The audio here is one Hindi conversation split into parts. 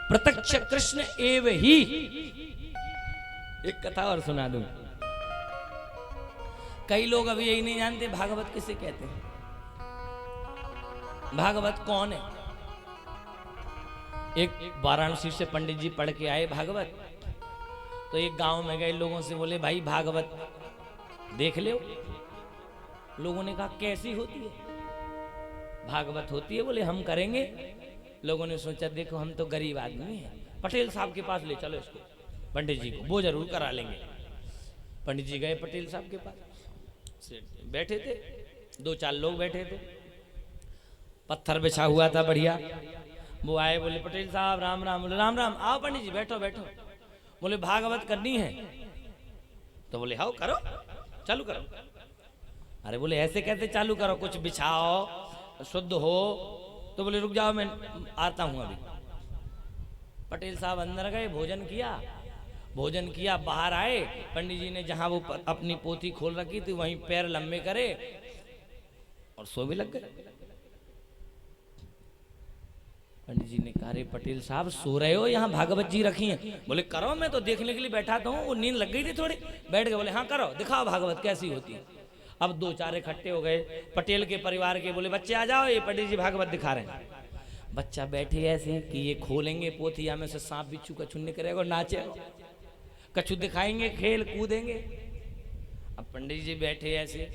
प्रत्यक्ष कृष्ण एव ही। एक कथा और सुना दूं। कई लोग अभी यही नहीं जानते भागवत किसे कहते हैं, भागवत कौन है। एक वाराणसी से पंडित जी पढ़ के आए भागवत, तो एक गांव में गए, लोगों से बोले भाई भागवत देख लो। लोगों ने कहा कैसी होती है, भागवत होती है, बोले हम करेंगे। लोगों ने सोचा देखो हम तो गरीब आदमी हैं, पटेल साहब के पास ले चलो इसको, पंडित जी को, वो जरूर करा लेंगे। पंडित जी गए पटेल साहब के पास, बैठे थे, 2-4 लोग बैठे थे, पत्थर बिछा हुआ था बढ़िया। वो आए, बोले पटेल साहब राम राम। बोले राम राम, आओ पंडित जी बैठो बैठो। बोले भागवत करनी है, तो बोले हाँ करो, चालू करो। अरे बोले ऐसे कैसे चालू करो, कुछ बिछाओ शुद्ध हो। तो बोले रुक जाओ मैं आता हूं अभी। पटेल साहब अंदर गए, भोजन किया, बाहर आए। पंडित जी ने जहां वो अपनी पोथी खोल रखी थी वहीं पैर लंबे करे और सो भी लग गए। पंडित जी ने कहा, अरे पटेल साहब सो रहे हो, यहाँ भागवत जी रखी हैं। बोले करो, मैं तो देखने के लिए बैठा था हूँ, वो नींद लग गई थी थोड़ी, बैठ गए। बोले हाँ करो, दिखाओ भागवत कैसी होती है। अब 2-4 इकट्ठे हो गए पटेल के परिवार के, बोले बच्चे आ जाओ, ये पंडित जी भागवत दिखा रहे हैं। बच्चा बैठे ऐसे कि ये खोलेंगे पोथिया में से सांप बिच्छू कछु निकलेगा, नाचेगा, कछु दिखाएंगे, खेल कूदेंगे। अब पंडित जी बैठे ऐसे,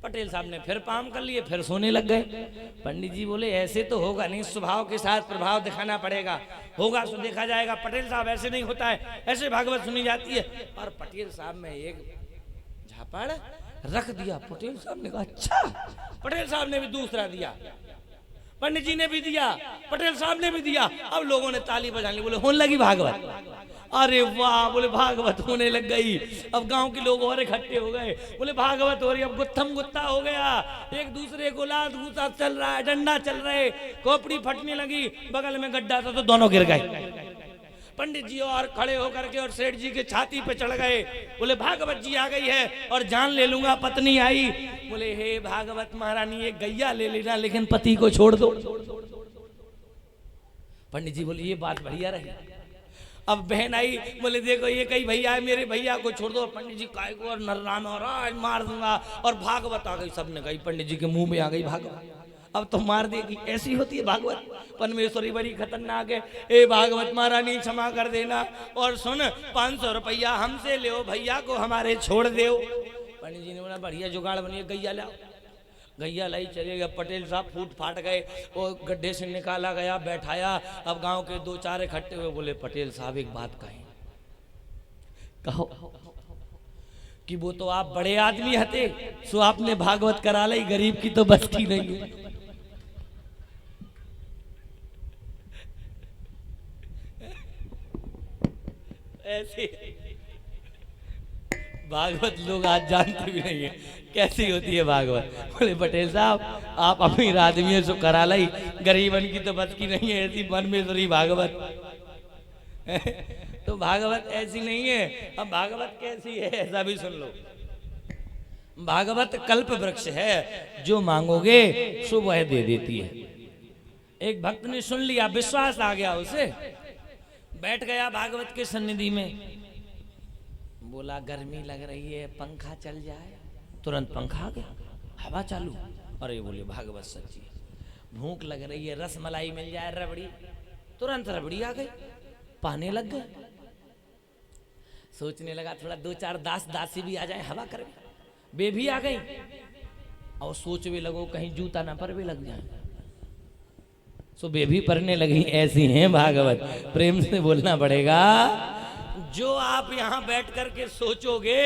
पटेल साहब ने फिर पाम कर लिए, फिर सोने लग गए। पंडित जी बोले ऐसे तो होगा नहीं, स्वभाव के साथ प्रभाव दिखाना पड़ेगा, होगा तो देखा जाएगा। पटेल साहब ऐसे नहीं होता है, ऐसे भागवत सुनी जाती है। और पटेल साहब में एक झापड़ रख दिया। पटेल साहब ने कहा अच्छा। पटेल साहब ने भी दूसरा दिया, पंडित जी ने भी दिया, पटेल साहब ने भी दिया। अब लोगों ने ताली बजा ली, बोले होने लगी भागवत। अरे वाह, बोले भागवत होने लग गई। अब गांव के लोग और इकट्ठे हो गए, बोले भागवत हो रही। अब गुत्थम गुत्ता हो गया, एक दूसरे को लात घूसा चल रहा है, डंडा चल रहे, खोपड़ी फटने लगी, बगल में गड्ढा था तो दोनों गिर गए। पंडित जी और खड़े होकर के और सेठ जी के छाती पे चढ़ गए, बोले भागवत जी आ गई है और जान ले लूंगा, पत्नी आई। बोले हे भागवत महारानी, एक गैया ले लेना लेकिन पति को छोड़ दो। पंडित जी बोले ये बात बढ़िया रही। अब बहन आई, बोले देखो ये कई भैया है, मेरे भैया को छोड़ दो। पंडित जी काय को और नर्राम और आज मार दूंगा। और भागवत आ गई, सबने कही पंडित जी के मुंह में आ गई भागवत, अब तो मार देगी। ऐसी होती है भागवत। परमेश्वरी बड़ी खतरनाक है। ए भागवत महारानी क्षमा कर देना, और सुन 500 रुपया हमसे ले, भैया को हमारे छोड़ दो। पंडित जी ने बोला बढ़िया जुगाड़ बनिए, गैया लाओ। गैया लाई, चले गए। पटेल साहब फूट फाट गए, वो गड्ढे से निकाला गया, बैठाया। अब गांव के 2-4 इकट्ठे हुए, बोले पटेल साहब एक बात कहें। कहो। कि वो तो आप बड़े आदमी हते, सो आपने भागवत करा ली, गरीब की तो बस की नहीं है। ऐसे भागवत लोग आज जानते भी नहीं है कैसी होती है भागवत। बोले पटेल साहब आप अमीर आदमी है, सो करा लाई, गरीबन की तो बस की नहीं है, ऐसी परमेश्वरी भागवत। तो भागवत ऐसी नहीं है। अब भागवत कैसी है ऐसा भी सुन लो। भागवत कल्प वृक्ष है, जो मांगोगे सो वह दे देती है। एक भक्त ने सुन लिया, विश्वास आ गया उसे, बैठ गया भागवत के सन्निधि में। बोला गर्मी लग रही है, पंखा चल जाए। तुरंत पंखा आ गया, हवा चालू। अरे बोले भागवत सच्ची है। भूख लग रही है, रस मलाई मिल जाए, रबड़ी, तुरंत रबड़ी आ गई, पाने लग गए। सोचने लगा थोड़ा 2-4 दास दासी भी आ जाए, हवा कर, वे भी आ गई। और सोच भी लगो कहीं जूता ना पर भी लग जाए, सो वे भी पढ़ने लगी। ऐसी हैं भागवत। प्रेम से बोलना पड़ेगा, जो आप यहाँ बैठ करके सोचोगे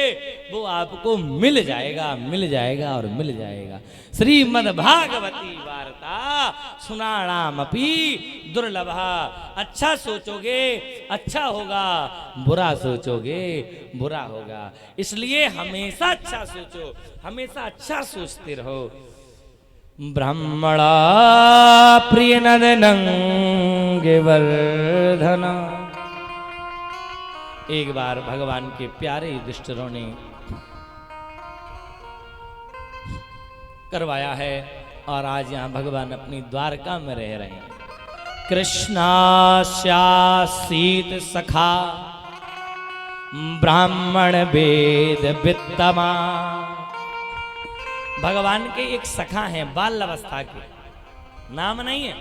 वो आपको मिल जाएगा, मिल जाएगा और मिल जाएगा। श्रीमद् भागवती वार्ता सुनाणामपि दुर्लभा। अच्छा सोचोगे अच्छा होगा, बुरा सोचोगे बुरा होगा। इसलिए हमेशा अच्छा सोचो, हमेशा अच्छा सोचते रहो। ब्राह्मणा प्रिय नंगे वर्धना। एक बार भगवान के प्यारे युधिष्ठिरों ने करवाया है, और आज यहाँ भगवान अपनी द्वारका में रह रहे हैं। कृष्णास्यासीत सखा ब्राह्मण वेद वित्तमा। भगवान के एक सखा हैं बाल अवस्था के, नाम नहीं है,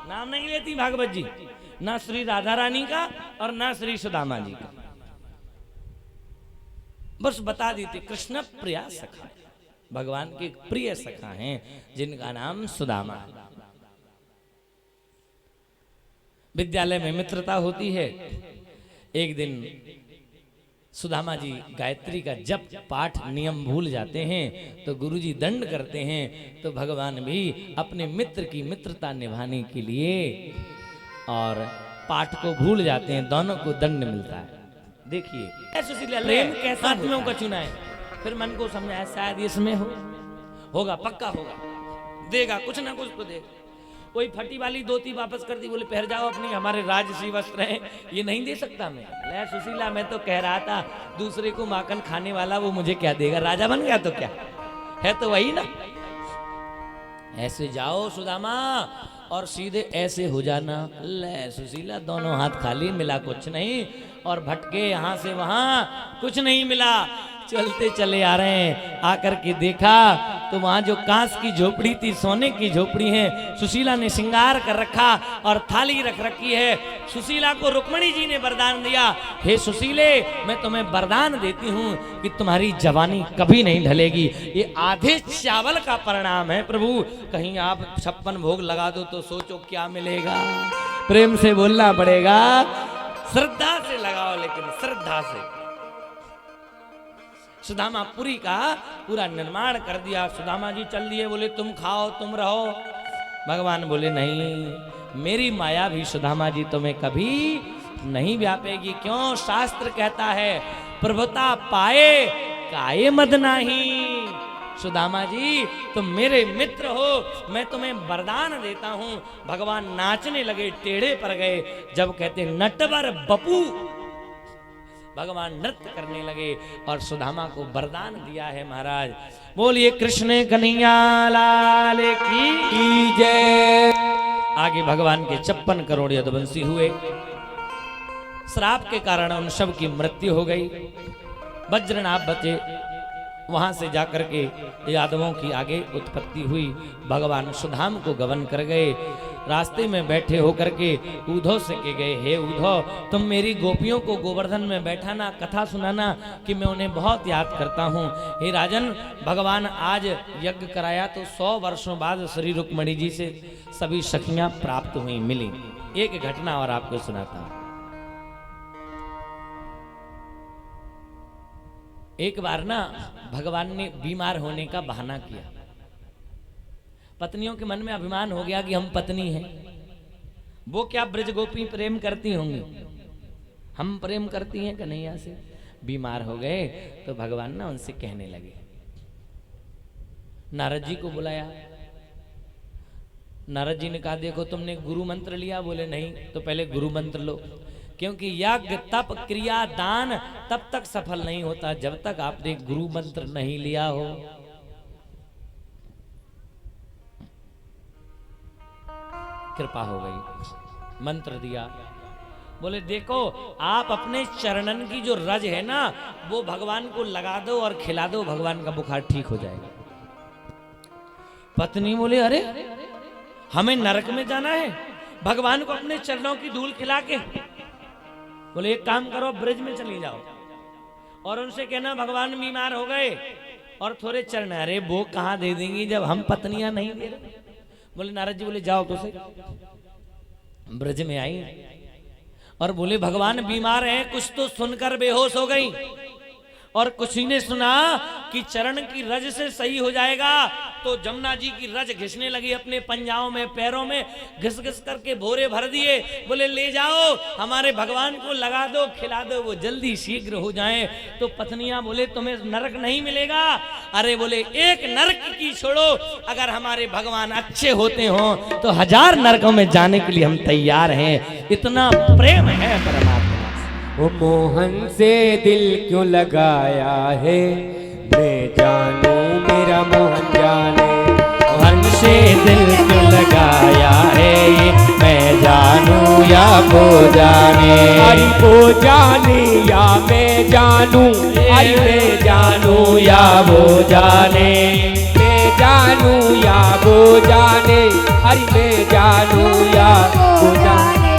नाम नहीं लेती भागवत जी, ना श्री राधा रानी का और ना श्री सुदामा जी का, बस बता देते कृष्ण प्रिया सखा। भगवान के एक प्रिय सखा हैं जिनका नाम सुदामा है। विद्यालय में मित्रता होती है। एक दिन सुदामा जी गायत्री का जप पाठ नियम भूल जाते हैं तो गुरुजी दंड करते हैं, तो भगवान भी अपने मित्र की मित्रता निभाने के लिए और पाठ को भूल जाते हैं, दोनों को दंड मिलता है। देखिए प्रेम कैसा आदमियों का चुना है। फिर मन को समझाया शायद इसमें होगा, पक्का होगा, देगा कुछ ना कुछ तो देगा। कोई फटी वाली धोती वापस कर दी, बोले पहन जाओ अपनी, हमारे राजसी वस्त्र हैं, ये नहीं दे सकता मैं। ले सुशीला, मैं तो कह रहा था दूसरे को माखन खाने वाला वो मुझे क्या देगा, राजा बन गया तो क्या है, तो वही ना। ऐसे जाओ सुदामा और सीधे ऐसे हो जाना। ले सुशीला, दोनों हाथ खाली, मिला कुछ नहीं, और भटके यहाँ से वहां, कुछ नहीं मिला। चलते चले आ रहे हैं, आकर के देखा तो वहां जो कांच की झोपड़ी थी, सोने की झोपड़ी है, सुशीला ने श्रृंगार कर रखा और थाली रख रखी है। सुशीला को रुक्मणी जी ने वरदान दिया, हे सुशीले, मैं तुम्हें वरदान देती हूँ कि तुम्हारी जवानी कभी नहीं ढलेगी। ये आधे चावल का परिणाम है प्रभु, कहीं आप 56 भोग लगा दो तो सोचो क्या मिलेगा। प्रेम से बोलना पड़ेगा, श्रद्धा से लगाओ, लेकिन श्रद्धा से। सुदामा पुरी का पूरा निर्माण कर दिया। सुदामा जी चल दिए, बोले तुम खाओ तुम रहो। भगवान बोले नहीं, मेरी माया भी सुदामा जी तुम्हें कभी नहीं व्यापेगी। क्यों? शास्त्र कहता है प्रभुता पाए काये मद नहीं। सुदामा जी तुम मेरे मित्र हो, मैं तुम्हें वरदान देता हूं। भगवान नाचने लगे, टेढ़े पर गए। जब कहते नटवर बपू, भगवान नृत्य करने लगे और सुदामा को वरदान दिया है। महाराज बोलिए कृष्ण कन्हैया लाल की जय। आगे भगवान के 56 करोड़ यदुवंशी हुए। श्राप के कारण उन सब की मृत्यु हो गई। वज्रनाभ बचे, वहां से जाकर के यादवों की आगे उत्पत्ति हुई। भगवान सुधाम को गवन कर गए। रास्ते में बैठे होकर के उद्धव से के गए, हे उद्धव, तुम मेरी गोपियों को गोवर्धन में बैठाना, कथा सुनाना कि मैं उन्हें बहुत याद करता हूँ। हे राजन, भगवान आज यज्ञ कराया तो 100 वर्षों बाद श्री रुक्मणी जी से सभी सखियां प्राप्त हुई, मिली। एक घटना और आपको सुनाता हूं। एक बार ना भगवान ने बीमार होने का बहाना किया। पत्नियों के मन में अभिमान हो गया कि हम पत्नी हैं। वो क्या ब्रज गोपी प्रेम करती होंगी, हम प्रेम करती हैं कन्हैया से। बीमार हो गए तो भगवान ना उनसे कहने लगे। नारद जी को बुलाया। नारद जी ने कहा देखो तुमने गुरु मंत्र लिया? बोले नहीं। तो पहले गुरु मंत्र लो, क्योंकि यज्ञ तप क्रिया दान तब तक सफल नहीं होता जब तक आपने गुरु मंत्र नहीं लिया हो। कृपा हो गई, मंत्र दिया। बोले देखो आप अपने चरणन की जो रज है ना वो भगवान को लगा दो और खिला दो, भगवान का बुखार ठीक हो जाएगा। पत्नी बोले अरे हमें नरक में जाना है भगवान को अपने चरणों की धूल खिला के? बोले एक काम करो, ब्रज में चली जाओ और उनसे कहना भगवान बीमार हो गए और थोड़े चरण। अरे वो कहाँ दे देंगी जब हम पत्नियां नहीं दे रहे। बोले नारद जी बोले जाओ तो सही। ब्रज में आई और बोले भगवान बीमार हैं। कुछ तो सुनकर बेहोश हो गई और कुछ ही ने सुना कि चरण की रज से सही हो जाएगा। तो जमुना जी की रज घिसने लगी अपने पंजाओं में, पैरों में घिस घिस करके भोरे भर दिए। बोले ले जाओ हमारे भगवान को लगा दो, खिला दो, वो जल्दी शीघ्र हो जाए। तो पत्नियां बोले तुम्हें नरक नहीं मिलेगा। अरे बोले एक नरक की छोड़ो, अगर हमारे भगवान अच्छे होते हो तो 1000 नरकों में जाने के लिए हम तैयार हैं। इतना प्रेम है परमात्मा। वो मोहन से दिल क्यों लगाया है, मैं जानू मेरा मोहन जाने। मोहन से दिल क्यों लगाया है, मैं जानू वो जाने, अरे वो जाने या मैं जानू, अरे मैं जानू या वो जाने, मैं जानू या वो जाने, अरे मैं जानू या वो जाने।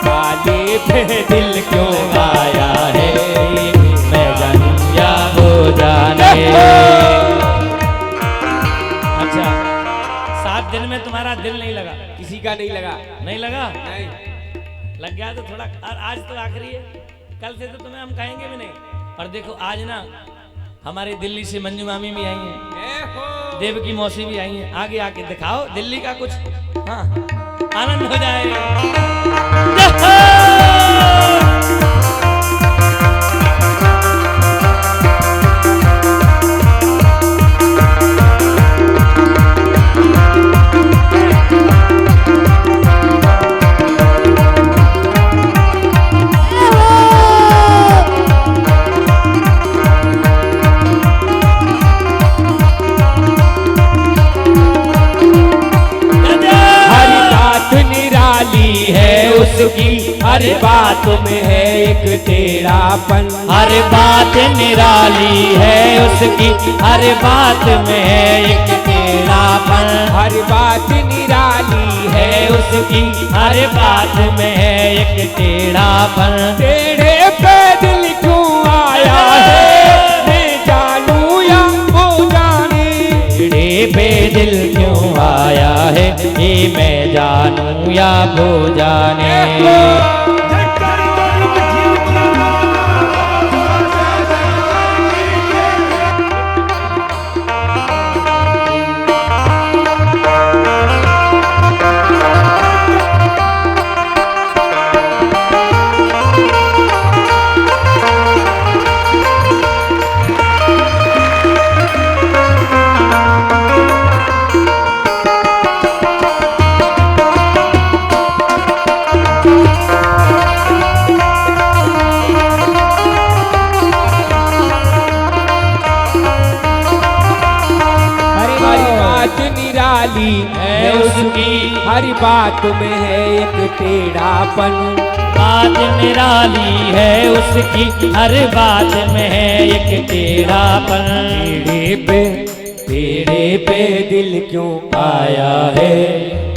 काले पे दिल क्यों आया है, मैं जानू या वो जाने। अच्छा 7 दिन में तुम्हारा दिल नहीं लगा? किसी का नहीं लगा। नहीं लगा? नहीं लग गया तो थोड़ा, आज तो आखिरी है, कल से तो तुम्हें हम कहेंगे भी नहीं। और देखो आज ना हमारी दिल्ली से मंजू मामी भी आई हैं, देव की मौसी भी आई हैं, आगे आके दिखाओ दिल्ली का कुछ, हाँ आनंद हो जाए। हर बात में है एक टेढ़ापन, हर बात निराली है उसकी, हर बात में है एक टेढ़ापन, हर बात निराली है उसकी, हर बात में है एक टेढ़ापन। टेढ़े पे दिल क्यों आया है, मैं जानू या वो जाने, टेढ़े पे दिल क्यों आया है, ये मैं जानू या वो जाने। है उसकी, हर बात में है एक टेढ़ापन, बात निराली है उसकी, हर बात में है एक टेढ़ापन। टेढ़े पे दिल क्यों आया है,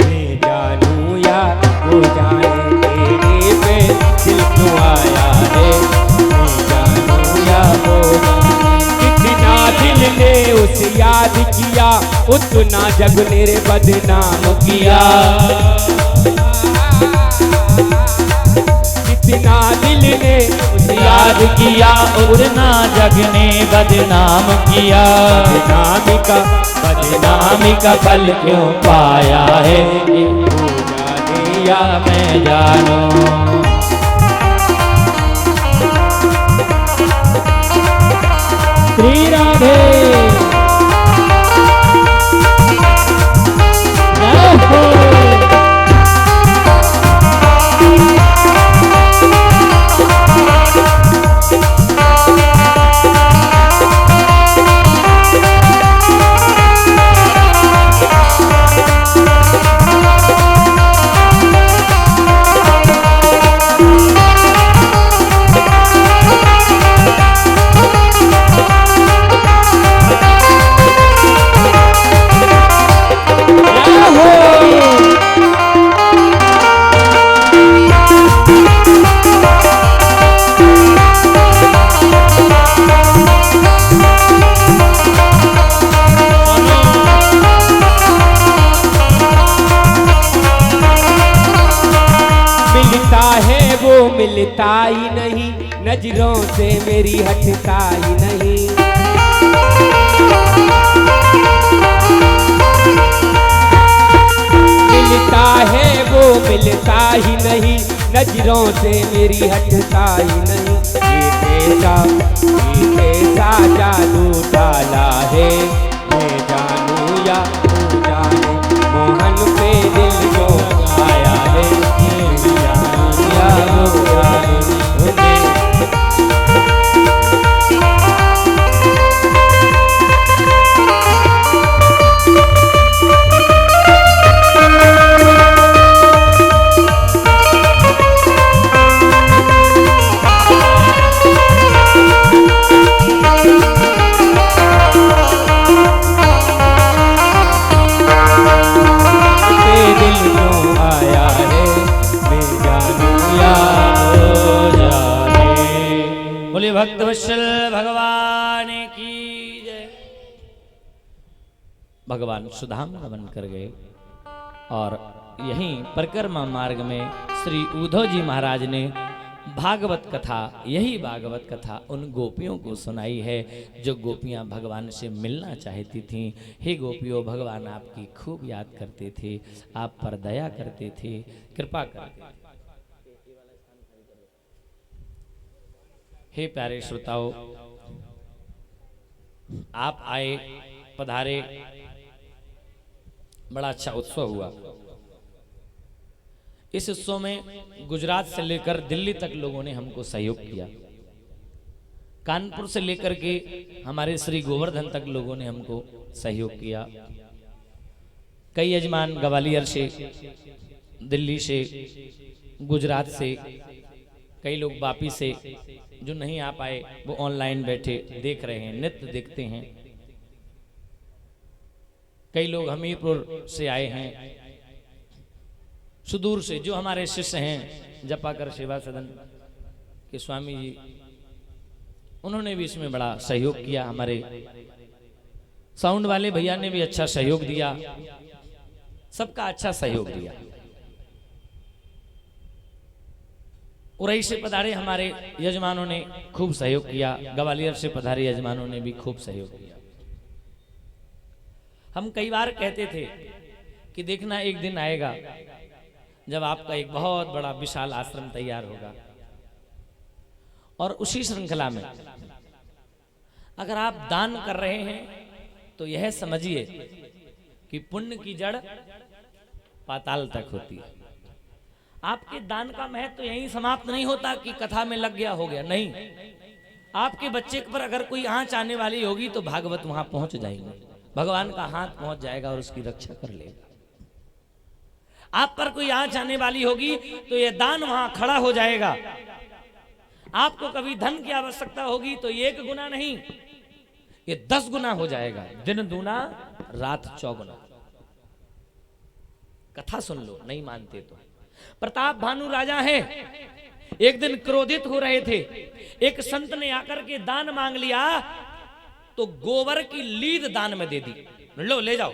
मैं जानू या वो जाने, टेढ़े पे दिल क्यों आया है, मैं जानू या वो जाने। कितना दिल ने उसे याद किया, उतना जग मेरे बदनाम किया, कितना दिल ने उसे याद किया, उतना जग ने बदनाम किया। बदनामी का फल क्यों पाया है, वो जाने या मैं जानू। श्री राधे मिलता ही नहीं, नजरों से मेरी हटता ही नहीं, मिलता है वो मिलता ही नहीं, नजरों से मेरी हटता ही नहीं। ये कैसा जादू डाला है, मैं जानू या तू जाने, मोहन पे दिल जो आया है, मैं जानू या वो जाने। भगवान सुधाम गमन कर गए और यहीं परिक्रमा मार्ग में श्री उद्धव जी महाराज ने भागवत कथा, यही भागवत कथा उन गोपियों को सुनाई है जो गोपियां भगवान से मिलना चाहती थीं। हे गोपियों, भगवान आपकी खूब याद करते थे, आप पर दया करते थे, कृपा करते थे। हे प्यारे श्रोताओं, आप आए, पधारे, बड़ा अच्छा उत्सव हुआ। इस उत्सव में गुजरात से लेकर दिल्ली तक लोगों ने हमको सहयोग किया। कानपुर से लेकर के हमारे श्री गोवर्धन तक लोगों ने हमको सहयोग किया। कई यजमान ग्वालियर से, दिल्ली से, गुजरात से, कई लोग वापी से, जो नहीं आ पाए वो ऑनलाइन बैठे देख रहे हैं, नित्य देखते हैं। कई लोग हमीरपुर से आए हैं, सुदूर से, जो हमारे शिष्य हैं जपाकर सेवा सदन के स्वामी जी, उन्होंने भी इसमें बड़ा सहयोग किया। हमारे साउंड वाले भैया ने भी अच्छा सहयोग दिया, सबका अच्छा सहयोग दिया। उरई से पधारे हमारे यजमानों ने खूब सहयोग किया, ग्वालियर से पधारे यजमानों ने भी खूब सहयोग किया। हम कई बार कहते थे कि देखना एक दिन आएगा जब आपका एक बहुत बड़ा विशाल आश्रम तैयार होगा, और उसी श्रृंखला में अगर आप दान कर रहे हैं तो यह समझिए कि पुण्य की जड़ पाताल तक होती है। आपके दान का महत्व तो यहीं समाप्त नहीं होता कि कथा में लग गया हो गया, नहीं। आपके बच्चे पर अगर कोई आंच आने वाली होगी तो भागवत वहां पहुंच जाएंगे, भगवान का हाथ पहुंच जाएगा और उसकी रक्षा कर लेगा। आप पर कोई आंच आने वाली होगी तो यह दान वहां खड़ा हो जाएगा। आपको कभी धन की आवश्यकता होगी तो ये 1 गुना नहीं, ये 10 गुना हो जाएगा। दिन दूना रात चौगुना। कथा सुन लो, नहीं मानते तो। प्रताप भानु राजा है, एक दिन क्रोधित हो रहे थे। एक संत ने आकर के दान मांग लिया तो गोबर की लीद दान में दे दी। लो ले जाओ।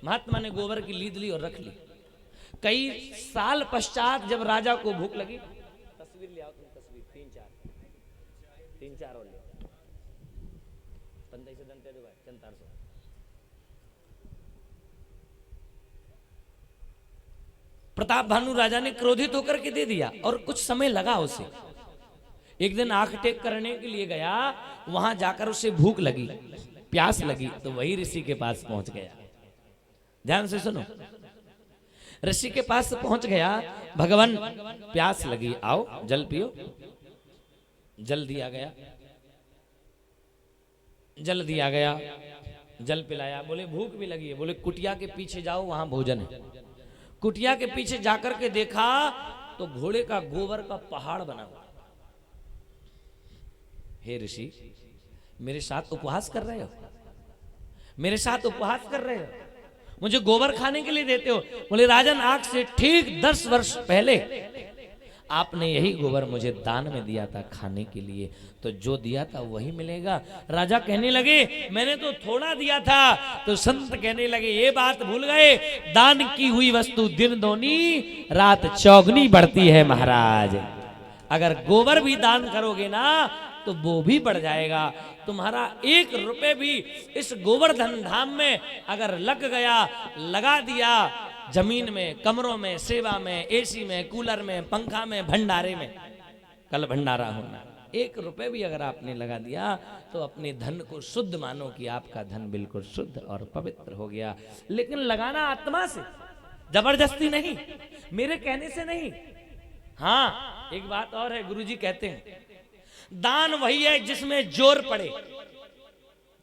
महात्मा ने गोबर की लीद ली और रख ली। कई साल पश्चात जब राजा को भूख लगी, तस्वीर ले आओ तुम, तस्वीर 3-4 और ले, 15 से दंते दो भाई, 400। प्रताप भानु राजा ने क्रोधित होकर के दे दिया और कुछ समय लगा उसे। एक दिन आंख टेक करने के लिए गया, वहां जाकर उसे भूख लगी, प्यास लगी, तो वही ऋषि के पास पहुंच गया। ध्यान से सुनो, ऋषि के पास पहुंच गया, भगवान प्यास लगी, आओ जल पियो। जल दिया गया, जल दिया गया, जल पिलाया। बोले भूख भी लगी है, बोले कुटिया के पीछे जाओ, वहां भोजन है। कुटिया के पीछे जाकर के देखा तो घोड़े का गोबर का पहाड़ बना हुआ। हे ऋषि, मेरे साथ उपवास कर रहे हो, मेरे साथ उपवास कर रहे हो, मुझे गोबर खाने के लिए देते हो? बोले राजन, आज से ठीक 10 वर्ष पहले आपने यही गोबर मुझे दान में दिया था खाने के लिए, तो जो दिया था वही मिलेगा। राजा कहने लगे मैंने तो थोड़ा दिया था। तो संत कहने लगे ये बात भूल गए, दान की हुई वस्तु दिन दोनी रात चौगनी बढ़ती है महाराज। अगर गोबर भी दान करोगे ना तो वो भी बढ़ जाएगा। तुम्हारा 1 रुपए भी इस गोवर्धन धाम में अगर लग गया, लगा दिया, जमीन में, कमरों में, सेवा में, एसी में, कूलर में, पंखा में, भंडारे में, कल भंडारा होना, 1 रुपए भी अगर आपने लगा दिया तो अपने धन को शुद्ध मानो कि आपका धन बिल्कुल शुद्ध और पवित्र हो गया। लेकिन लगाना आत्मा से, जबरदस्ती नहीं, मेरे कहने से नहीं। हाँ, एक बात और है, गुरुजी कहते हैं दान वही है जिसमें जोर पड़े,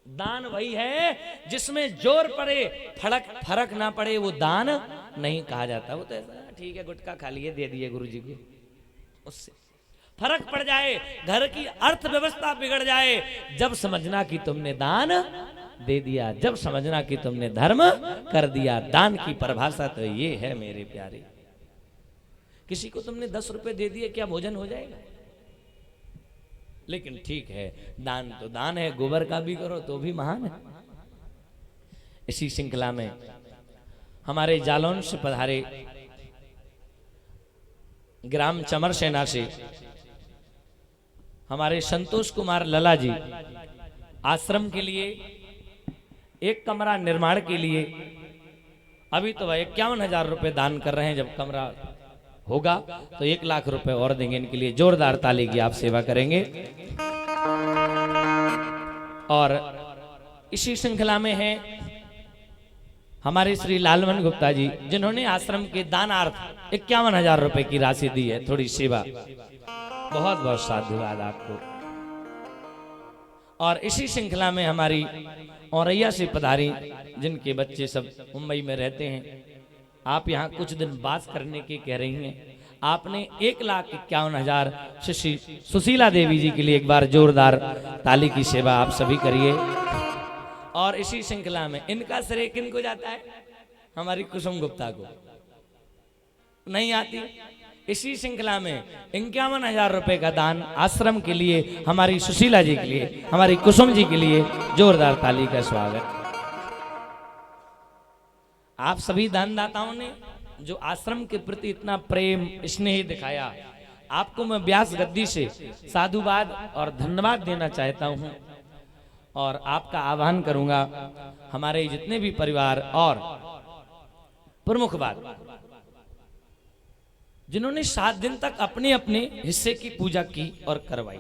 दान वही है जिसमें जोर पड़े, फर्क ना पड़े वो दान नहीं कहा जाता। वो तो ऐसा ठीक है गुटखा खा लिए दे दिए गुरुजी को, उससे फर्क पड़ जाए, घर की अर्थव्यवस्था बिगड़ जाए, जब समझना कि तुमने दान दे दिया, जब समझना कि तुमने धर्म कर दिया। दान की परिभाषा तो ये है मेरे प्यारे। किसी को तुमने 10 रुपए दे दिए, क्या भोजन हो जाएगा? लेकिन ठीक है, दान तो दान है, गोबर का भी करो तो भी महान है। इसी श्रृंखला में हमारे जालौन से पधारे ग्राम चमरसेना से हमारे संतोष कुमार लला जी आश्रम के लिए एक कमरा निर्माण के लिए अभी तो 51,000 रुपए दान कर रहे हैं। जब कमरा होगा तो 1 लाख रुपए और देंगे। इनके लिए जोरदार ताली की आप सेवा करेंगे। और इसी श्रृंखला में है हमारे श्री लालमन गुप्ता जी, जिन्होंने आश्रम के दानार्थ 51,000 रुपए की राशि दी है। थोड़ी सेवा, बहुत बहुत साधुवाद आपको। और इसी श्रृंखला में हमारी औरैया से पधारी, जिनके बच्चे सब मुंबई में रहते हैं, आप यहाँ कुछ दिन बात करने की कह रही हैं। आपने 1,51,000 श्री सुशीला देवी जी के लिए एक बार जोरदार ताली की सेवा आप सभी करिए। और इसी श्रृंखला में इनका श्रेय किनको जाता है? हमारी कुसुम गुप्ता को नहीं आती। इसी श्रृंखला में 51,000 रुपए का दान आश्रम के लिए, हमारी सुशीला जी के लिए, हमारी कुसुम जी के लिए जोरदार ताली का स्वागत। आप सभी दानदाताओं ने जो आश्रम के प्रति इतना प्रेम स्नेह दिखाया, आपको मैं व्यास गद्दी से साधुवाद और धन्यवाद देना चाहता हूं। और आपका आह्वान करूंगा, हमारे जितने भी परिवार और प्रमुख बात जिन्होंने 7 दिन तक अपने अपने हिस्से की पूजा की और करवाई,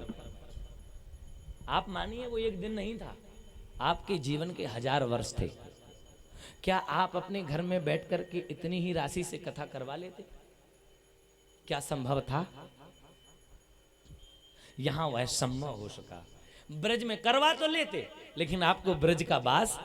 आप मानिए वो एक दिन नहीं था, आपके जीवन के 1000 वर्ष थे। क्या आप अपने घर में बैठ कर के इतनी ही राशि से कथा करवा लेते? क्या संभव था? यहां वह संभव हो सका। ब्रज में करवा तो लेते, लेकिन आपको ब्रज का वास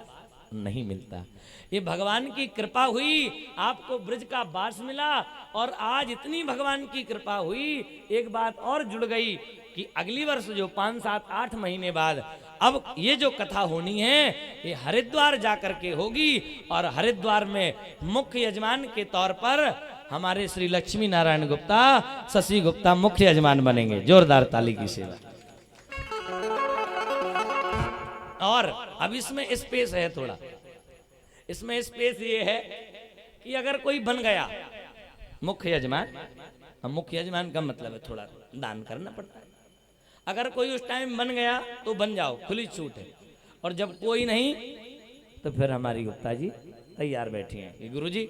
नहीं मिलता। ये भगवान की कृपा हुई, आपको ब्रज का वास मिला। और आज इतनी भगवान की कृपा हुई, एक बात और जुड़ गई कि अगली वर्ष जो 5, 7, 8 महीने बाद अब ये जो कथा होनी है, ये हरिद्वार जाकर के होगी। और हरिद्वार में मुख्य यजमान के तौर पर हमारे श्री लक्ष्मी नारायण गुप्ता, शशि गुप्ता मुख्य यजमान बनेंगे। जोरदार ताली की सेवा। और अब इसमें स्पेस है थोड़ा, इसमें स्पेस ये है कि अगर कोई बन गया मुख्य यजमान, हम मुख्य यजमान का मतलब है थोड़ा दान करना पड़ता है। अगर कोई उस टाइम बन गया तो बन जाओ, खुली छूट है। और जब कोई नहीं तो फिर हमारी गुप्ता जी तैयार बैठी हैं कि गुरुजी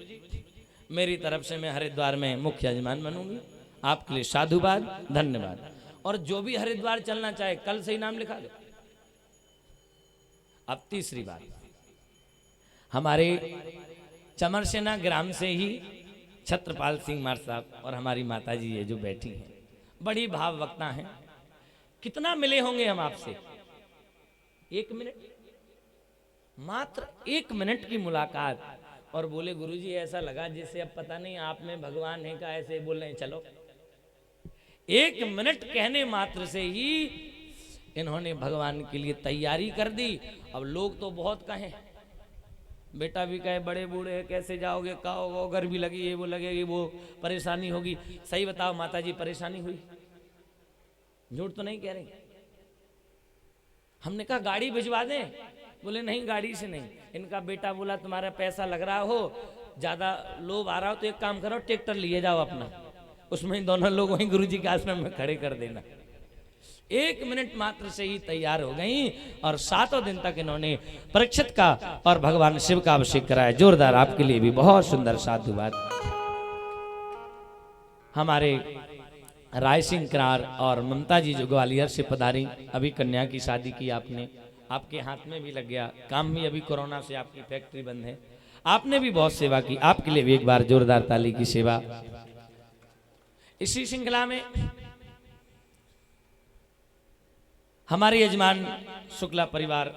मेरी तरफ से मैं हरिद्वार में मुख्य यजमान बनूंगी। आपके लिए साधुवाद, धन्यवाद। और जो भी हरिद्वार चलना चाहे कल से ही नाम लिखा दो। अब तीसरी बात, हमारे चमरसेना ग्राम से ही छत्रपाल सिंह मार साहब और हमारी माता जी ये जो बैठी हैं, बड़ी भाव वक्ता हैं। कितना मिले होंगे हम आपसे? 1 मिनट, मात्र 1 मिनट की मुलाकात। और बोले गुरुजी ऐसा लगा जैसे अब पता नहीं आप में भगवान है का, ऐसे बोल रहे हैं। चलो 1 मिनट कहने मात्र से ही इन्होंने भगवान के लिए तैयारी कर दी। अब लोग तो बहुत कहें, बेटा भी कहे बड़े बूढ़े हैं कैसे जाओगे, कहो गर्मी लगी, ये वो लगेगी, वो परेशानी होगी। सही बताओ माता जी, परेशानी हुई? झूठ तो नहीं कह रही। हमने कहा गाड़ी भिजवा दें, बोले नहीं गाड़ी से नहीं। इनका बेटा बोला तुम्हारा पैसा लग रहा हो, ज्यादा लोभ आ रहा हो तो एक काम करो ट्रैक्टर लिए जाओ अपना, उसमें दोनों लोग वहीं गुरुजी के आश्रम में खड़े कर देना। 1 मिनट मात्र से ही तैयार हो गई और 7 दिन तक इन्होंने परीक्षित का और भगवान शिव का अभिषेक कराया। जोरदार आपके लिए भी बहुत सुंदर साधुवाद। हमारे राय सिंह करार और ममता जी जो ग्वालियर से पधारी, अभी कन्या की शादी की आपने, आपके हाथ में भी लग गया काम भी, अभी कोरोना से आपकी फैक्ट्री बंद है, आपने भी बहुत सेवा की। आपके लिए भी एक बार जोरदार ताली की सेवा। इसी श्रृंखला में हमारे यजमान शुक्ला परिवार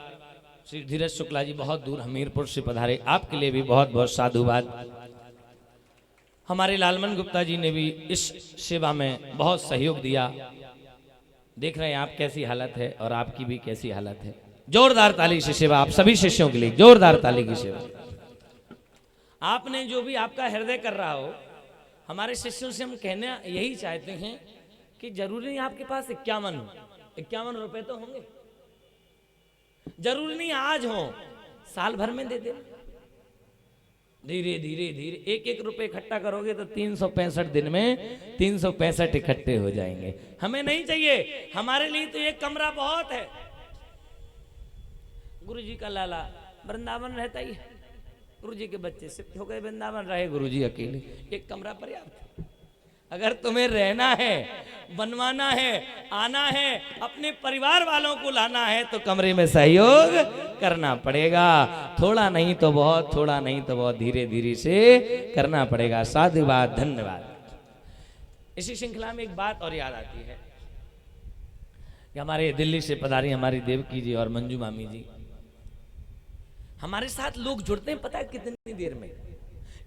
श्री धीरज शुक्ला जी बहुत दूर हमीरपुर से पधारे, आपके लिए भी बहुत बहुत साधुवाद। हमारे लालमन गुप्ता जी ने भी इस सेवा में बहुत सहयोग दिया। देख रहे हैं आप कैसी हालत है और आपकी भी कैसी हालत है। जोरदार ताली से सेवा आप सभी शिष्यों के लिए, जोरदार ताली की सेवा। आपने जो भी आपका हृदय कर रहा हो, हमारे शिष्यों से हम कहना यही चाहते हैं कि जरूरी नहीं आपके पास 51 रुपए तो होंगे, जरूरी नहीं आज हो, साल भर में दे दे, धीरे धीरे धीरे एक एक रुपए इकट्ठा करोगे तो 365 दिन में 365 इकट्ठे हो जाएंगे। हमें नहीं चाहिए, हमारे लिए तो एक कमरा बहुत है। गुरु जी का लाला वृंदावन रहता ही है, गुरु जी के बच्चे शिफ्ट हो गए वृंदावन, रहे गुरु जी अकेले, एक कमरा पर्याप्त है। अगर तुम्हें रहना है, बनवाना है, आना है, अपने परिवार वालों को लाना है तो कमरे में सहयोग करना पड़ेगा। थोड़ा नहीं तो बहुत, थोड़ा नहीं तो बहुत, धीरे धीरे से करना पड़ेगा। साधुवाद, धन्यवाद। इसी श्रृंखला में एक बात और याद आती है कि हमारे दिल्ली से पधारी हमारी देवकी जी और मंजू मामी जी, हमारे साथ लोग जुड़ते हैं पता है कितनी देर में,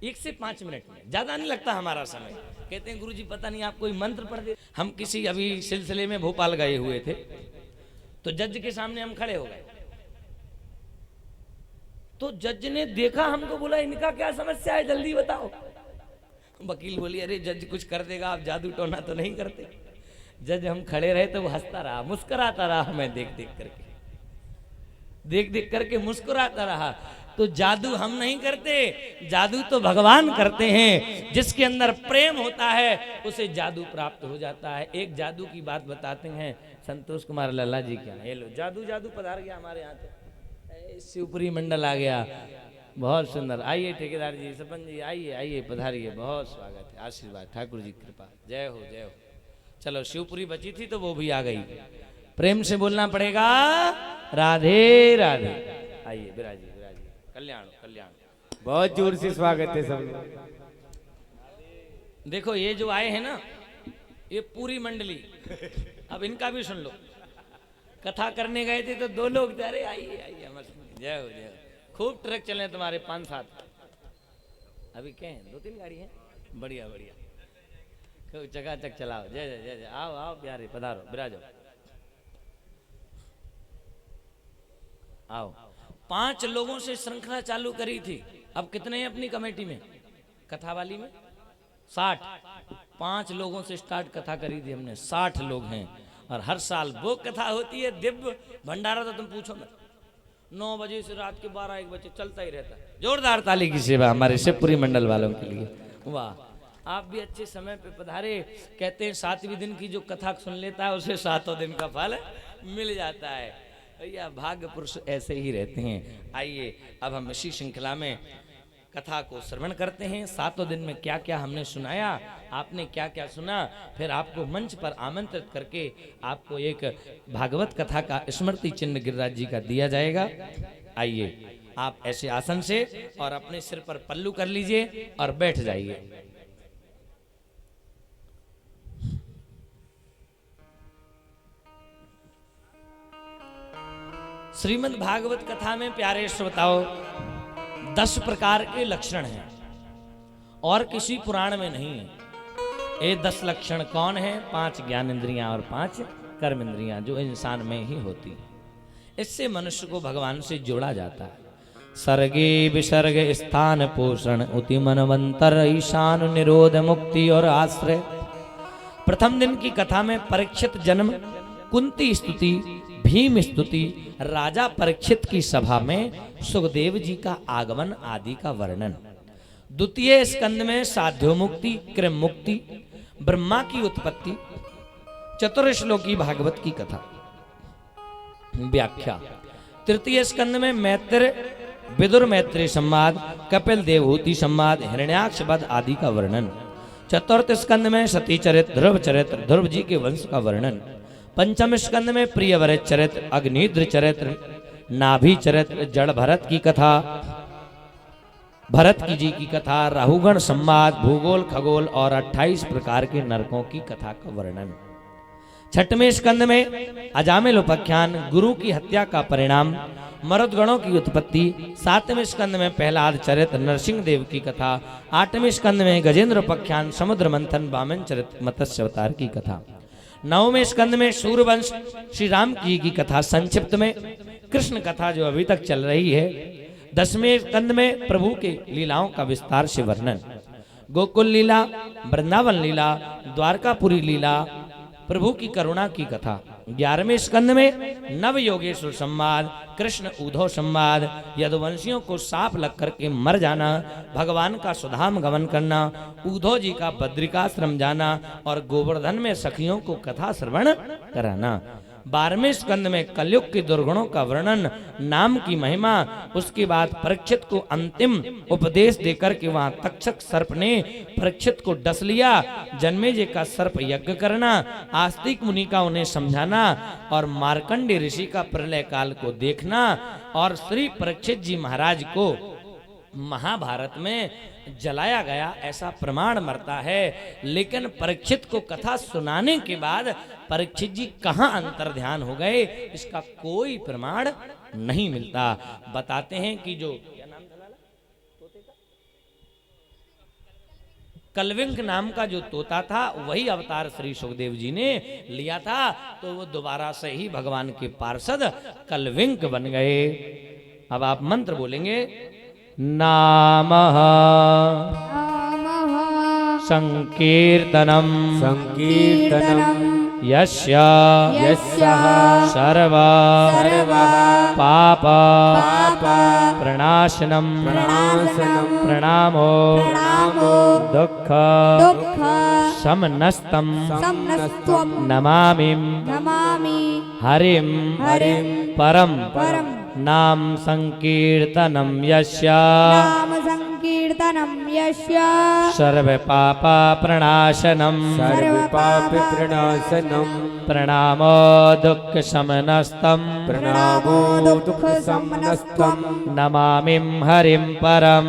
1 से 5 मिनट में, ज्यादा नहीं लगता हमारा समय। कहते हैं गुरुजी पता नहीं आप कोई मंत्र पढ़ दे। हम किसी अभी सिलसिले में भोपाल गए हुए थे, तो जज के सामने हम खड़े हो गए, तो जज ने देखा हमको, बोला इनका क्या समस्या है जल्दी बताओ। वकील बोली अरे जज कुछ कर देगा, आप जादू टोना तो नहीं करते। जज हम खड़े रहे तो वो हंसता रहा, मुस्कुराता रहा, हमें देख देख करके मुस्कुराता रहा। तो जादू हम नहीं करते, जादू तो भगवान करते हैं। जिसके अंदर प्रेम होता है उसे जादू प्राप्त हो जाता है। एक जादू की बात बताते हैं संतोष कुमार लल्ला जी क्या, ये लो जादू जादू पधार गया हमारे यहाँ से, शिवपुरी मंडल आ गया, बहुत सुंदर। आइए ठेकेदार जी, सरपंच जी, आइए आइए पधारिए, बहुत स्वागत है, आशीर्वाद, ठाकुर जी कृपा, जय हो जय हो। चलो शिवपुरी बची थी तो वो भी आ गई, प्रेम से बोलना पड़ेगा राधे राधे। आइए विराजी विराजी, कल्याण कल्याण, बहुत जोर से स्वागत है सब लोग। देखो ये जो आए हैं ना, ये पूरी मंडली, अब इनका भी सुन लो। कथा करने गए थे तो 2 लोग थे, अरे आइए आइए, जय हो जय हो। खूब ट्रक चले तुम्हारे 5-7, अभी क्या है 2-3 गाड़ी है, बढ़िया बढ़िया, खूब चकाचक चलाओ, जय जय जय जय। आओ आओ प्यारे, पधारो विराजो, आओ। 5 लोगों से श्रृंखला चालू करी थी, अब कितने हैं अपनी कमेटी में, कथा वाली में 60। 5 लोगों से स्टार्ट कथा करी थी हमने, 60 लोग हैं। और हर साल वो कथा होती है दिव्य भंडारा, तो तुम पूछो मत, 9 बजे से रात के 12-1 बजे चलता ही रहता है। जोरदार ताली की सेवा हमारे शिवपुरी मंडल वालों के लिए, वाह। आप भी अच्छे समय पे पधारे। कहते हैं 7वें दिन की जो कथा सुन लेता है उसे 7वें दिन का फल मिल जाता है। भैया भाग्य पुरुष ऐसे ही रहते हैं। आइए अब हम इसी श्रृंखला में कथा को श्रवण करते हैं। 7वें दिन में क्या क्या हमने सुनाया, आपने क्या क्या सुना, फिर आपको मंच पर आमंत्रित करके आपको एक भागवत कथा का स्मृति चिन्ह गिरिराज जी का दिया जाएगा। आइए आप ऐसे आसन से और अपने सिर पर पल्लू कर लीजिए और बैठ जाइए। श्रीमद् भागवत कथा में प्यारे श्रोताओ 10 प्रकार के लक्षण हैं और किसी पुराण में नहीं है। ये 10 लक्षण कौन है? 5 ज्ञान इंद्रियां और 5 कर्म इंद्रियां जो इंसान में ही होती है। इससे मनुष्य को भगवान से जोड़ा जाता है। सर्गे विसर्ग स्थान पोषण उति मनवंतर ईशान निरोध मुक्ति और आश्रय। प्रथम दिन की कथा में परीक्षित जन्म, कुंती स्तुति, भीम स्तुति, राजा परीक्षित की सभा में सुखदेव जी का आगमन आदि का वर्णन। द्वितीय स्कंद में साध्यो मुक्ति, कृम मुक्ति, ब्रह्मा की उत्पत्ति, चतुर्श्लोकी भागवत की कथा व्याख्या। तृतीय स्कंद में मैत्र विदुर मैत्री संवाद, कपिल देवहूति संवाद, हिरण्याक्ष वध आदि का वर्णन। चतुर्थ स्कंद में सती चरित्र, ध्रुव जी के वंश का वर्णन। पंचम स्कंद में प्रियवर चरित्र, अग्निद्र चरित्र, नाभि चरित्र, जड़ भरत की कथा, भरत की जी की कथा, राहुगण संवाद, भूगोल खगोल और 28 प्रकार के नरकों की कथा का वर्णन। छठवें स्कंद में अजामिल उपाख्यान, गुरु की हत्या का परिणाम, मरुदगणों की उत्पत्ति। 7वें स्कंद में प्रहलाद चरित्र, नरसिंह देव की कथा। 8वें स्कंद में गजेंद्र उपाख्यान, समुद्र मंथन, वामन चरित्र, मत्स्य अवतार की कथा। 9वें स्कंद में सूर्यवंश, श्री राम जी की कथा संक्षिप्त में, कृष्ण कथा जो अभी तक चल रही है। 10वें स्कंद में प्रभु के लीलाओं का विस्तार से वर्णन। गोकुल लीला, वृंदावन लीला, द्वारकापुरी लीला, प्रभु की करुणा की कथा। 11वें स्कंद में नव योगेश्वर संवाद, कृष्ण उद्धव संवाद, यदुवंशियों को सांप लग करके मर जाना, भगवान का सुधाम गमन करना, उद्धव जी का बद्रिकाश्रम जाना और गोवर्धन में सखियों को कथा श्रवण कराना। 12वें स्कंद में कलयुग के दुर्गुणों का वर्णन, नाम की महिमा, उसके बाद परीक्षित को अंतिम उपदेश देकर के वहां तक्षक सर्प ने परीक्षित को डस लिया, जन्मेजय का सर्प यज्ञ करना, आस्तिक मुनि का उन्हें समझाना और मार्कंडेय ऋषि का प्रलय काल को देखना और श्री परीक्षित जी महाराज को महाभारत में जलाया गया ऐसा प्रमाण मरता है। लेकिन परीक्षित को कथा सुनाने के बाद परीक्षित जी कहाँ अंतर ध्यान हो गए, इसका कोई प्रमाण नहीं मिलता। बताते हैं कि जो क्या नाम था तोते का, कलविंक नाम का जो तोता था वही अवतार श्री सुखदेव जी ने लिया था, तो वो दोबारा से ही भगवान के पार्षद कलविंक बन गए। अब आप मंत्र बोलेंगे, नामः संकीर्तनम यस्य सर्व पाप प्रणाशनम प्रणामो दुःख समनस्तम नमामि हरिम परम नाम संकीर्तनम यस्य सर्व पाप प्रणाशनम प्रणामो दुःख समनस्तम नमामि हरिम परम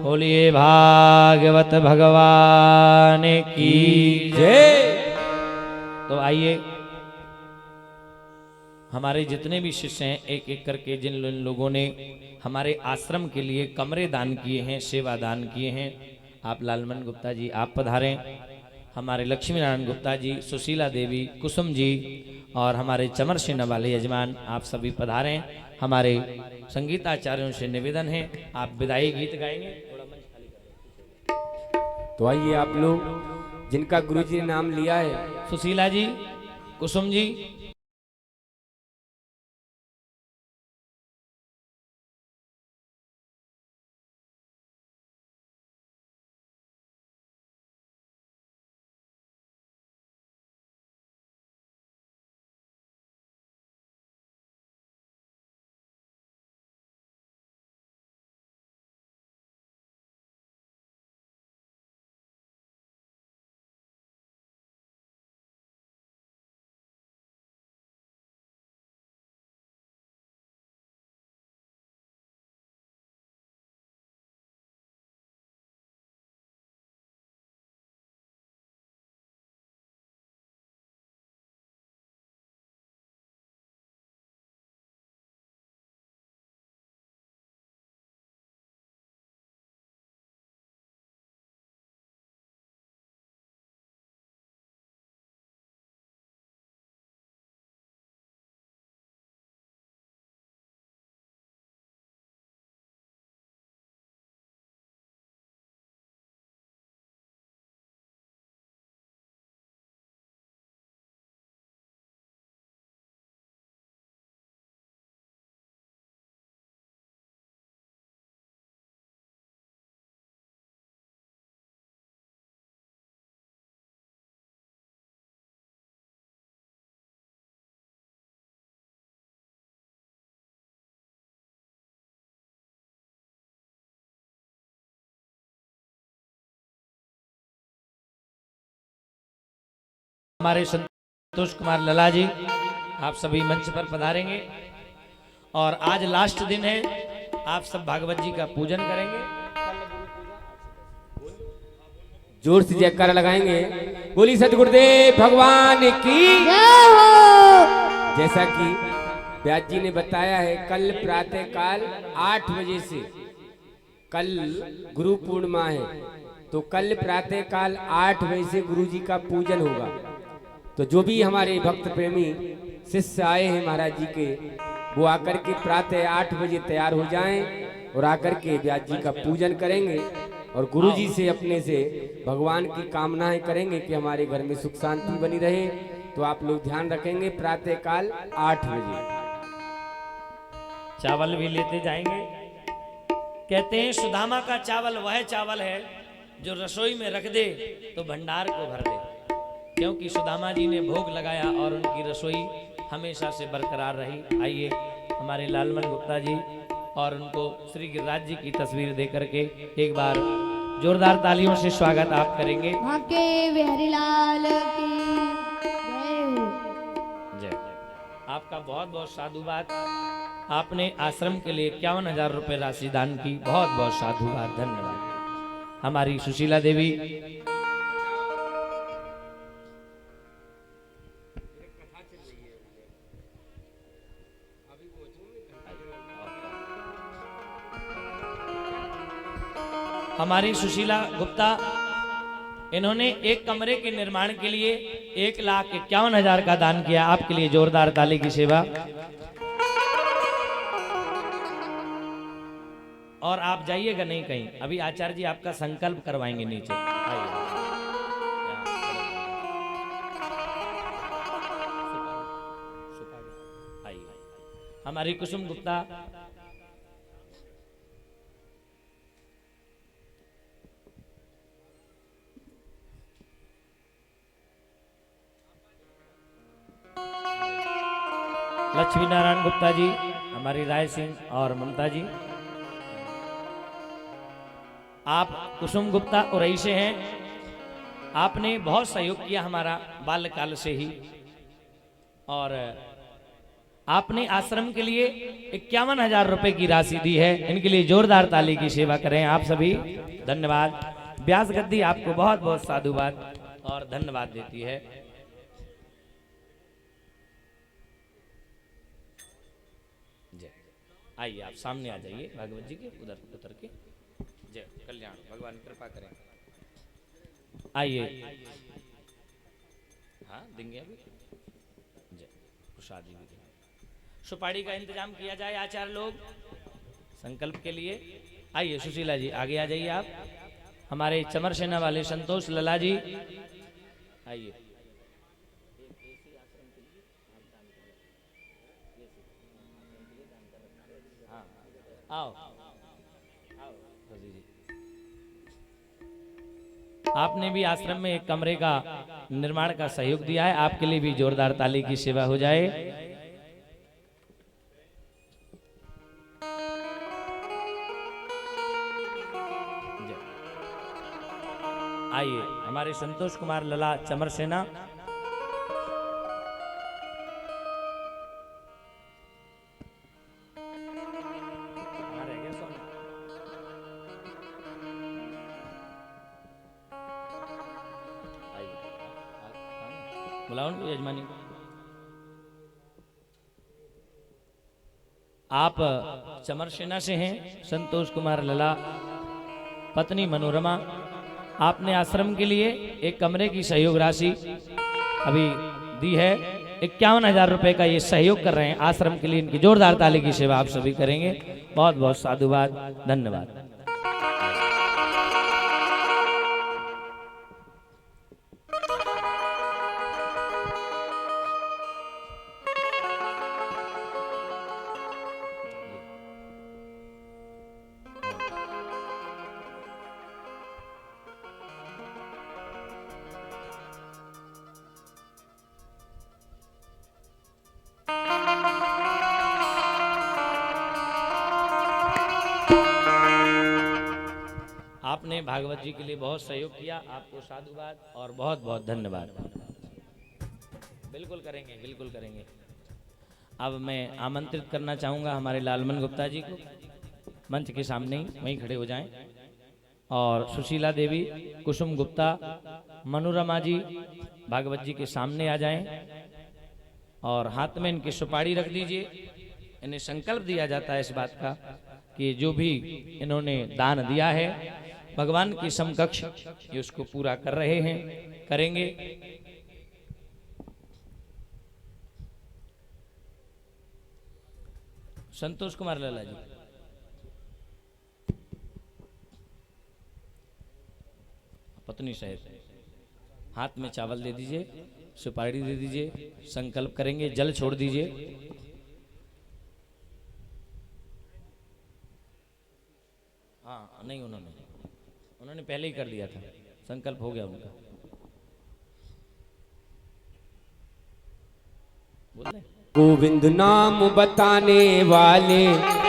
बोलिए भागवत भगवान की जय। तो आइए, हमारे जितने भी शिष्य हैं एक एक करके, जिन लोगों ने हमारे आश्रम के लिए कमरे दान किए हैं, सेवा दान किए हैं, आप लालमन गुप्ता जी आप पधारें, हमारे लक्ष्मी नारायण गुप्ता जी, सुशीला देवी, कुसुम जी और हमारे चमर सेना वाले यजमान आप सभी पधारें। हमारे संगीताचार्यों से निवेदन है आप विदाई गीत गाएंगे। तो आइए आप लोग जिनका गुरुजी ने नाम लिया है, सुशीला जी, कुसुम जी, हमारे संतोष कुमार लला जी आप सभी मंच पर पधारेंगे और आज लास्ट दिन है, आप सब भागवत जी का पूजन करेंगे। जोर से जयकारा लगाएंगे, बोली सतगुरुदेव भगवान की जैसा कि व्यास जी ने बताया है, कल प्रातः काल 8 बजे से, कल गुरु पूर्णिमा है, तो कल प्रातः काल 8 बजे से गुरु जी का पूजन होगा। तो जो भी हमारे भक्त प्रेमी शिष्य आए हैं महाराज जी के, वो आकर के प्रातः 8 बजे तैयार हो जाएं और आकर के व्यास जी का पूजन करेंगे। और गुरु जी से अपने से भगवान की कामनाएं करेंगे कि हमारे घर में सुख शांति बनी रहे। तो आप लोग ध्यान रखेंगे, प्रातः काल 8 बजे चावल भी लेते जाएंगे। कहते हैं सुदामा का चावल वह चावल है जो रसोई में रख दे तो भंडार को भर दे, क्योंकि सुदामा जी ने भोग लगाया और उनकी रसोई हमेशा से बरकरार रही। आइए हमारे लालमन गुप्ता जी और उनको श्री गिरिराज जी की तस्वीर दे करके एक बार जोरदार तालियों से स्वागत आप करेंगे। आपके बिहारी लाल की जय हो। जय। आपका बहुत बहुत साधुवाद। आपने आश्रम के लिए 51,000 रुपए राशि दान की, बहुत बहुत साधुवाद, धन्यवाद। हमारी सुशीला देवी हमारी सुशीला गुप्ता, इन्होंने एक कमरे के निर्माण के लिए 1,51,000 का दान किया। आपके लिए जोरदार ताली की सेवा। और आप जाइएगा नहीं कहीं, अभी आचार्य जी आपका संकल्प करवाएंगे नीचे। आइए। आइए। हमारी कुसुम गुप्ता, लक्ष्मी नारायण गुप्ता जी, हमारी राय सिंह और ममता जी। आप कुसुम गुप्ता उरई से हैं। आपने बहुत सहयोग किया हमारा बाल्यकाल से ही, और आपने आश्रम के लिए 51,000 रुपए की राशि दी है। इनके लिए जोरदार ताली की सेवा करें आप सभी। धन्यवाद। व्यास गद्दी आपको बहुत बहुत साधुवाद और धन्यवाद देती है। आइए आप सामने आ जाइए भागवत जी के, उधर उतर के। जय कल्याण, भगवान कृपा करें। आइए। हाँ देंगे अभी। जय प्रसादी भी देंगे। सुपारी का इंतजाम किया जाए आचार्य लोग संकल्प के लिए। आइए सुशीला जी आगे आ जाइए आप। हमारे चमर सेना वाले संतोष लला जी आइए। आओ आपने भी आश्रम में एक कमरे का निर्माण का सहयोग दिया है। आपके लिए भी जोरदार ताली की सेवा हो जाए। आइए हमारे संतोष कुमार लला चमर सेना। बुलाओ उनको यजमानी को। आप चमर सेना से हैं संतोष कुमार लला, पत्नी मनोरमा। आपने आश्रम के लिए एक कमरे की सहयोग राशि अभी दी है। 51,000 रुपए का ये सहयोग कर रहे हैं आश्रम के लिए। इनकी जोरदार ताली की सेवा आप सभी करेंगे। बहुत बहुत साधुवाद, धन्यवाद। आपने भागवत जी के लिए बहुत सहयोग किया। आपको साधुवाद और बहुत बहुत धन्यवाद। बिल्कुल करेंगे, बिल्कुल करेंगे। अब मैं आमंत्रित करना चाहूँगा हमारे लालमन गुप्ता जी को, मंच के सामने ही वहीं खड़े हो जाएं। और सुशीला देवी, कुसुम गुप्ता, मनोरमा जी भागवत जी के सामने आ जाएं और हाथ में इनकी सुपारी रख दीजिए। इन्हें संकल्प दिया जाता है इस बात का कि जो भी इन्होंने दान दिया है भगवान की समकक्ष ये उसको पूरा कर रहे हैं, करेंगे। संतोष कुमार लाला जी पुतनी सहित। हाथ में चावल दे दीजिए, सुपारी दे दीजिए, संकल्प करेंगे, जल छोड़ दीजिए। हाँ नहीं, उन्होंने पहले ही कर दिया था, संकल्प हो गया उनका। बोल रहे गोविंद नाम बताने वाले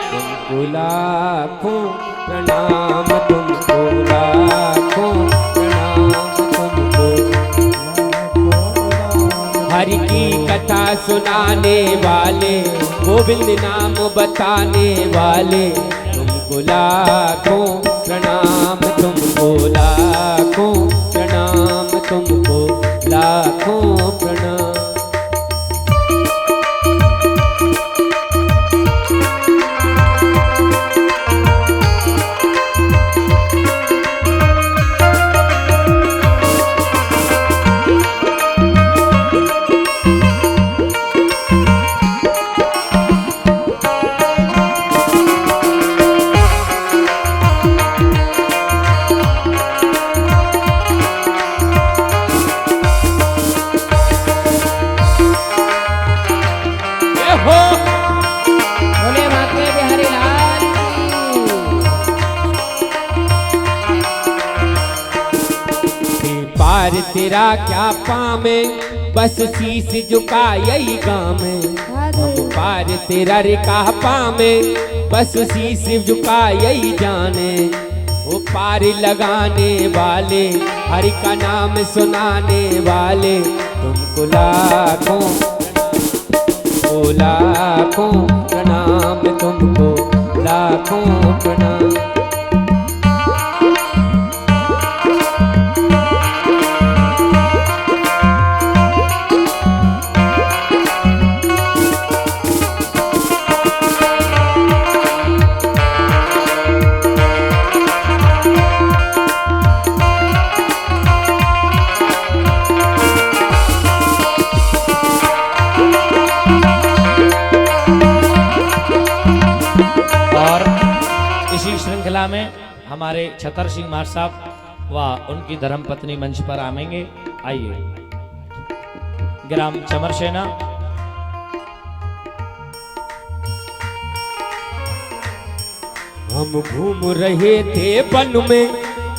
तुमको लाखों प्रणाम, तुमको लाखों प्रणाम, तुमको हरि की कथा सुनाने वाले, गोविंद नाम बताने वाले तुमको लाखों प्रणाम, तुमको लाखों प्रणाम, तुमको लाखों प्रणाम। बोले भाग्य बिहारी लाल की। पार तेरा क्या पामे, बस शीश झुका यही गाँव में। हम पार तेरा रे का पामे, बस शीश झुका यही जाने। वो पार लगाने वाले, हरि का नाम सुनाने वाले तुमको लाखों लाखों प्रणाम, तुमको लाखों प्रणाम। श्रृंखला में हमारे छतर सिंह मार साहब व उनकी धर्मपत्नी मंच पर आएंगे। आइए। ग्राम चमरसेना, हम घूम रहे थे वन में,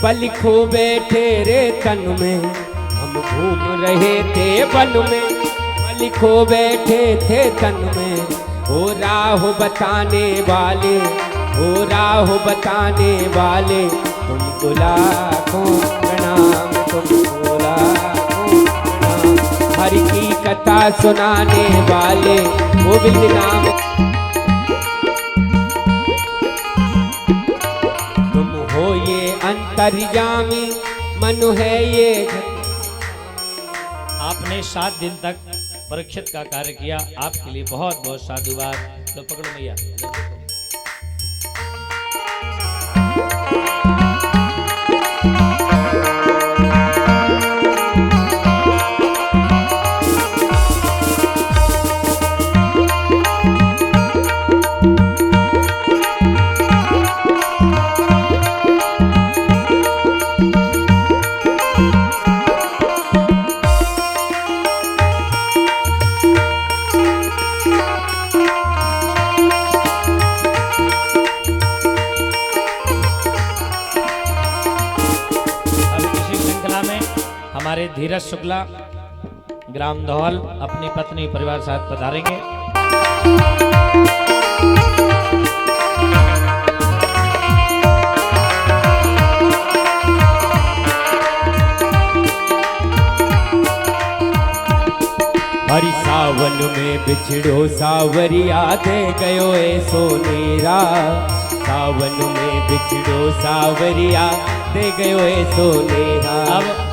बलि खो बैठे रे तन में। हम घूम रहे थे वन में, बलि खो बैठे थे तन में। हो राह बताने वाले, हो राह बताने वाले तुमको लाखों प्रणाम, तुमको लाखों प्रणाम। हरि की कथा सुनाने वाले गोविंद नाम, तुम हो ये अंतर्यामी, मन है ये। आपने 7 दिन तक परीक्षित का कार्य किया, आपके लिए बहुत बहुत साधुवाद। लो पकड़ो मैया। हमारे धीरज शुक्ला ग्राम धौल अपनी पत्नी परिवार साथ पधारेंगे। हरि सावन में बिछड़ो सावरिया, दे गयो ए सोनेरा। सावन में बिछड़ो सावरिया, दे गयो ए सोनेरा। अब